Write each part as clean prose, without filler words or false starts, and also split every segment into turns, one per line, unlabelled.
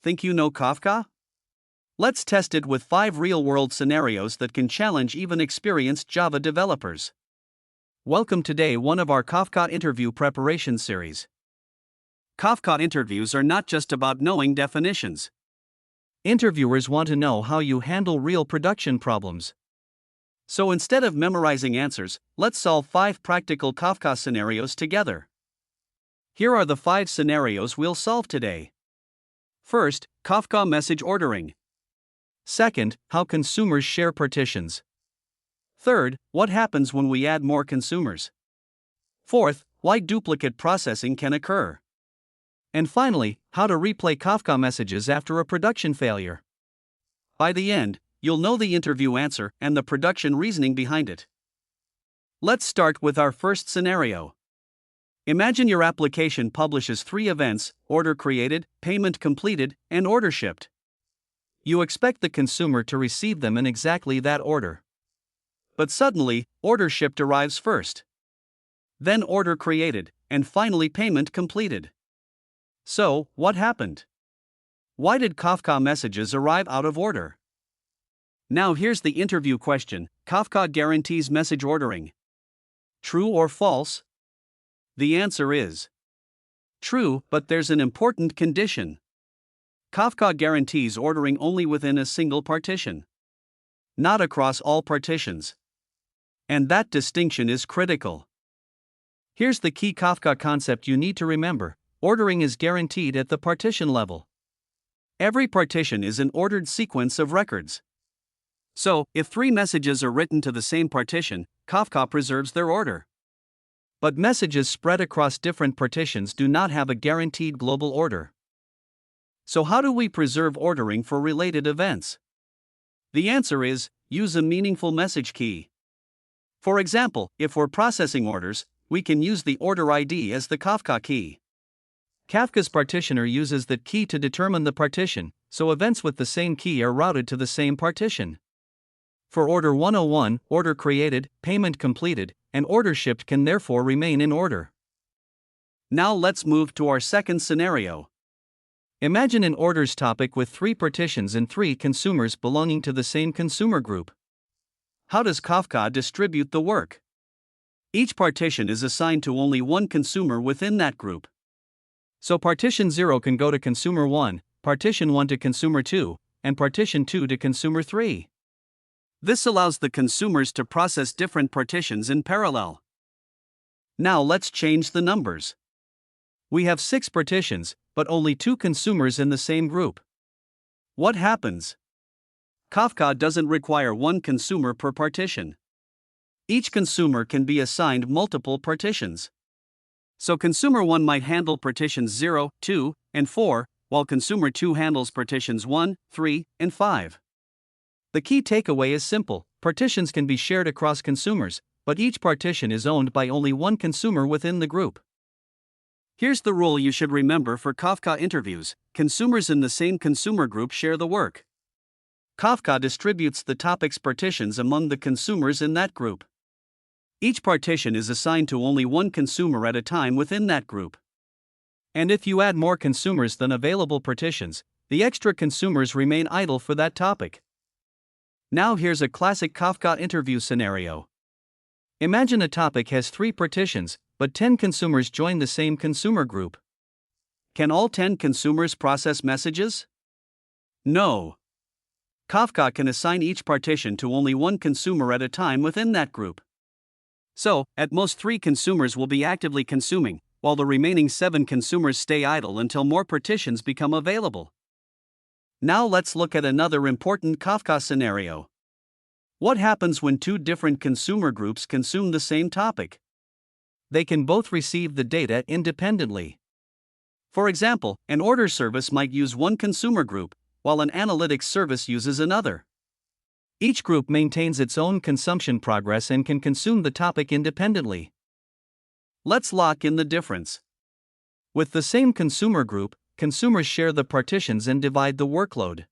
Think you know Kafka? Let's test it with 5 real-world scenarios that can challenge even experienced Java developers. Welcome to day 1 of our Kafka interview preparation series. Kafka interviews are not just about knowing definitions. Interviewers want to know how you handle real production problems. So instead of memorizing answers, let's solve 5 practical Kafka scenarios together. Here are the 5 scenarios we'll solve today. First, Kafka message ordering. Second, how consumers share partitions. Third, what happens when we add more consumers. Fourth, why duplicate processing can occur. And finally, how to replay Kafka messages after a production failure. By the end, you'll know the interview answer and the production reasoning behind it. Let's start with our first scenario. Imagine your application publishes 3 events: order created, payment completed, and order shipped. You expect the consumer to receive them in exactly that order. But suddenly, order shipped arrives first. Then order created, and finally payment completed. So, what happened? Why did Kafka messages arrive out of order? Now here's the interview question: Kafka guarantees message ordering. True or false? The answer is true, but there's an important condition. Kafka guarantees ordering only within a single partition, not across all partitions. And that distinction is critical. Here's the key Kafka concept you need to remember: ordering is guaranteed at the partition level. Every partition is an ordered sequence of records. So, if 3 messages are written to the same partition, Kafka preserves their order. But messages spread across different partitions do not have a guaranteed global order. So how do we preserve ordering for related events? The answer is, use a meaningful message key. For example, if we're processing orders, we can use the order ID as the Kafka key. Kafka's partitioner uses that key to determine the partition, so events with the same key are routed to the same partition. For order 101, order created, payment completed, and order shipped can therefore remain in order. Now let's move to our second scenario. Imagine an orders topic with 3 partitions and 3 consumers belonging to the same consumer group. How does Kafka distribute the work? Each partition is assigned to only one consumer within that group. So partition 0 can go to consumer 1, partition 1 to consumer 2, and partition 2 to consumer 3. This allows the consumers to process different partitions in parallel. Now let's change the numbers. We have 6 partitions, but only 2 consumers in the same group. What happens? Kafka doesn't require one consumer per partition. Each consumer can be assigned multiple partitions. So consumer 1 might handle partitions 0, 2, and 4, while consumer 2 handles partitions 1, 3, and 5. The key takeaway is simple: partitions can be shared across consumers, but each partition is owned by only one consumer within the group. Here's the rule you should remember for Kafka interviews: consumers in the same consumer group share the work. Kafka distributes the topic's partitions among the consumers in that group. Each partition is assigned to only one consumer at a time within that group. And if you add more consumers than available partitions, the extra consumers remain idle for that topic. Now here's a classic Kafka interview scenario. Imagine a topic has 3 partitions, but 10 consumers join the same consumer group. Can all 10 consumers process messages? No. Kafka can assign each partition to only one consumer at a time within that group. So, at most 3 consumers will be actively consuming, while the remaining 7 consumers stay idle until more partitions become available. Now let's look at another important Kafka scenario. What happens when 2 different consumer groups consume the same topic? They can both receive the data independently. For example, an order service might use one consumer group, while an analytics service uses another. Each group maintains its own consumption progress and can consume the topic independently. Let's lock in the difference. With the same consumer group, consumers share the partitions and divide the workload.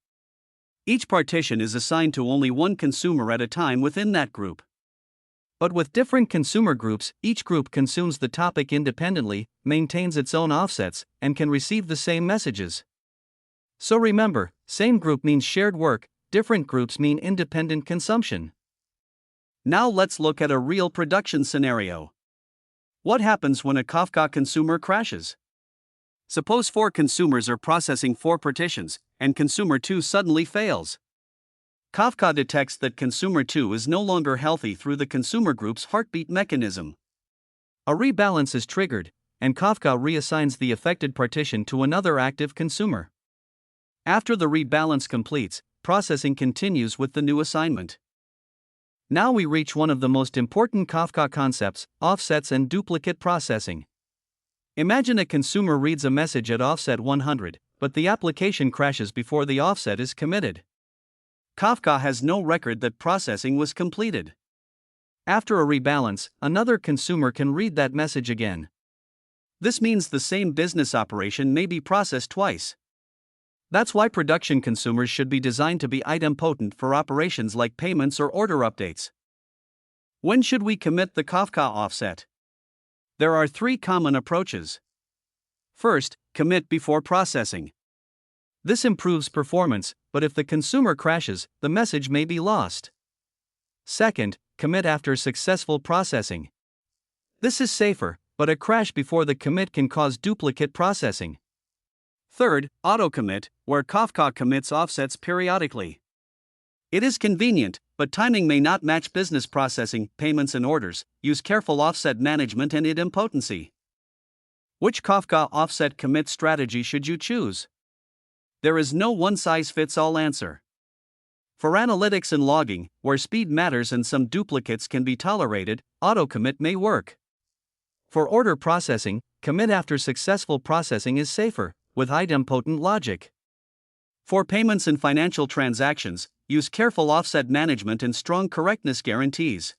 Each partition is assigned to only one consumer at a time within that group. But with different consumer groups, each group consumes the topic independently, maintains its own offsets, and can receive the same messages. So remember, same group means shared work, different groups mean independent consumption. Now let's look at a real production scenario. What happens when a Kafka consumer crashes? Suppose 4 consumers are processing 4 partitions, and consumer 2 suddenly fails. Kafka detects that consumer 2 is no longer healthy through the consumer group's heartbeat mechanism. A rebalance is triggered, and Kafka reassigns the affected partition to another active consumer. After the rebalance completes, processing continues with the new assignment. Now we reach one of the most important Kafka concepts: offsets and duplicate processing. Imagine a consumer reads a message at offset 100, but the application crashes before the offset is committed. Kafka has no record that processing was completed. After a rebalance, another consumer can read that message again. This means the same business operation may be processed twice. That's why production consumers should be designed to be idempotent for operations like payments or order updates. When should we commit the Kafka offset? There are 3 common approaches. First, commit before processing. This improves performance, but if the consumer crashes, the message may be lost. Second, commit after successful processing. This is safer, but a crash before the commit can cause duplicate processing. Third, auto-commit, where Kafka commits offsets periodically. It is convenient, but timing may not match business processing, payments and orders. Use careful offset management and idempotency. Which Kafka offset commit strategy should you choose? There is no one-size-fits-all answer. For analytics and logging, where speed matters and some duplicates can be tolerated, auto-commit may work. For order processing, commit after successful processing is safer, with idempotent logic. For payments and financial transactions, use careful offset management and strong correctness guarantees.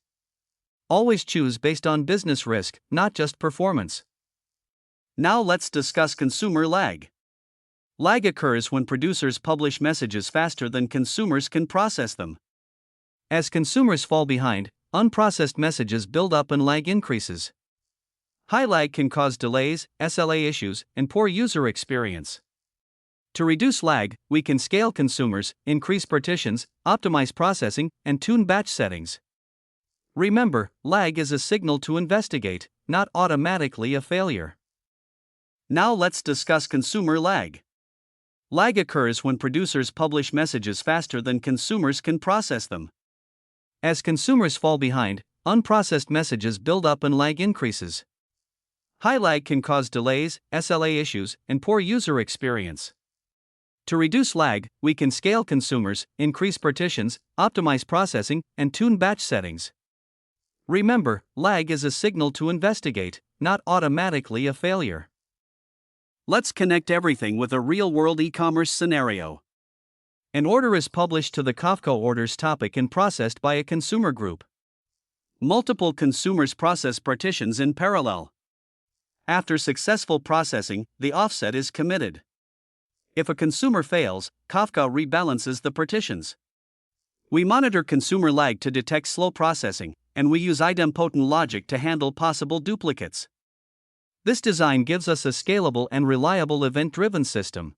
Always choose based on business risk, not just performance. Now let's discuss consumer lag. Lag occurs when producers publish messages faster than consumers can process them. As consumers fall behind, unprocessed messages build up and lag increases. High lag can cause delays, SLA issues, and poor user experience. To reduce lag, we can scale consumers, increase partitions, optimize processing, and tune batch settings. Remember, lag is a signal to investigate, not automatically a failure. Now let's discuss consumer lag. Lag occurs when producers publish messages faster than consumers can process them. As consumers fall behind, unprocessed messages build up and lag increases. High lag can cause delays, SLA issues, and poor user experience. To reduce lag, we can scale consumers, increase partitions, optimize processing, and tune batch settings. Remember, lag is a signal to investigate, not automatically a failure. Let's connect everything with a real-world e-commerce scenario. An order is published to the Kafka orders topic and processed by a consumer group. Multiple consumers process partitions in parallel. After successful processing, the offset is committed. If a consumer fails, Kafka rebalances the partitions. We monitor consumer lag to detect slow processing, and we use idempotent logic to handle possible duplicates. This design gives us a scalable and reliable event-driven system.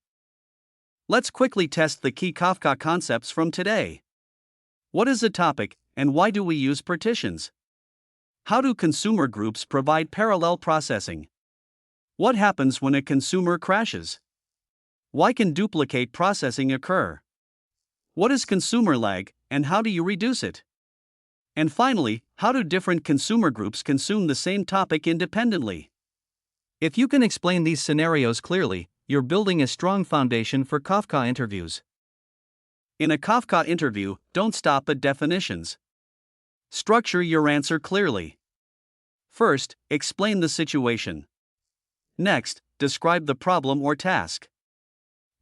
Let's quickly test the key Kafka concepts from today. What is a topic, and why do we use partitions? How do consumer groups provide parallel processing? What happens when a consumer crashes? Why can duplicate processing occur? What is consumer lag, and how do you reduce it? And finally, how do different consumer groups consume the same topic independently? If you can explain these scenarios clearly, you're building a strong foundation for Kafka interviews. In a Kafka interview, don't stop at definitions. Structure your answer clearly. First, explain the situation. Next, describe the problem or task.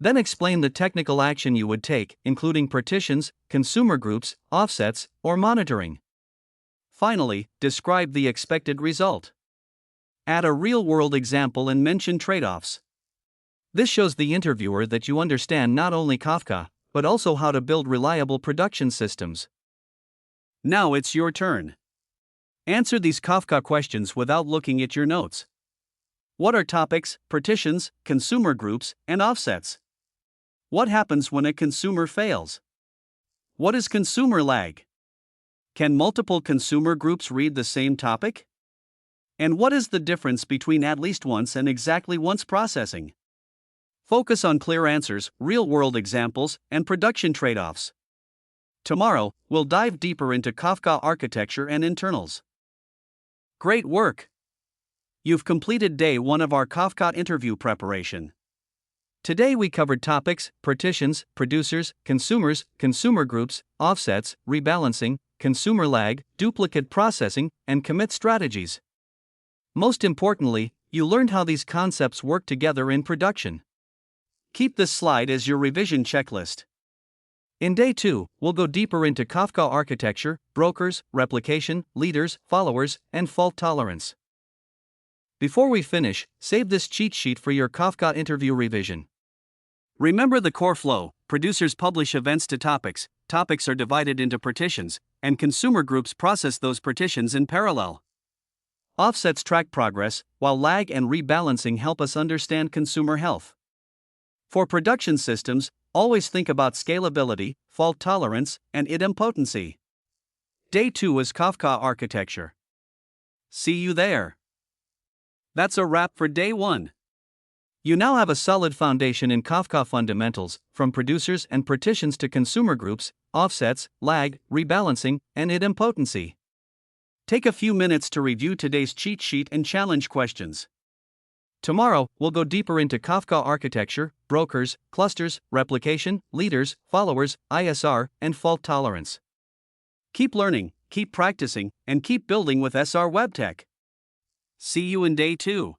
Then explain the technical action you would take, including partitions, consumer groups, offsets, or monitoring. Finally, describe the expected result. Add a real-world example and mention trade-offs. This shows the interviewer that you understand not only Kafka, but also how to build reliable production systems. Now it's your turn. Answer these Kafka questions without looking at your notes. What are topics, partitions, consumer groups, and offsets? What happens when a consumer fails? What is consumer lag? Can multiple consumer groups read the same topic? And what is the difference between at least once and exactly once processing? Focus on clear answers, real-world examples, and production trade-offs. Tomorrow, we'll dive deeper into Kafka architecture and internals. Great work! You've completed day 1 of our Kafka interview preparation. Today we covered topics, partitions, producers, consumers, consumer groups, offsets, rebalancing, consumer lag, duplicate processing, and commit strategies. Most importantly, you learned how these concepts work together in production. Keep this slide as your revision checklist. In day 2, we'll go deeper into Kafka architecture, brokers, replication, leaders, followers, and fault tolerance. Before we finish, save this cheat sheet for your Kafka interview revision. Remember the core flow: producers publish events to topics, topics are divided into partitions, and consumer groups process those partitions in parallel. Offsets track progress, while lag and rebalancing help us understand consumer health. For production systems, always think about scalability, fault tolerance, and idempotency. Day 2 is Kafka architecture. See you there. That's a wrap for day 1. You now have a solid foundation in Kafka fundamentals, from producers and partitions to consumer groups, offsets, lag, rebalancing, and idempotency. Take a few minutes to review today's cheat sheet and challenge questions. Tomorrow, we'll go deeper into Kafka architecture, brokers, clusters, replication, leaders, followers, ISR, and fault tolerance. Keep learning, keep practicing, and keep building with SRWebTech. See you in day 2.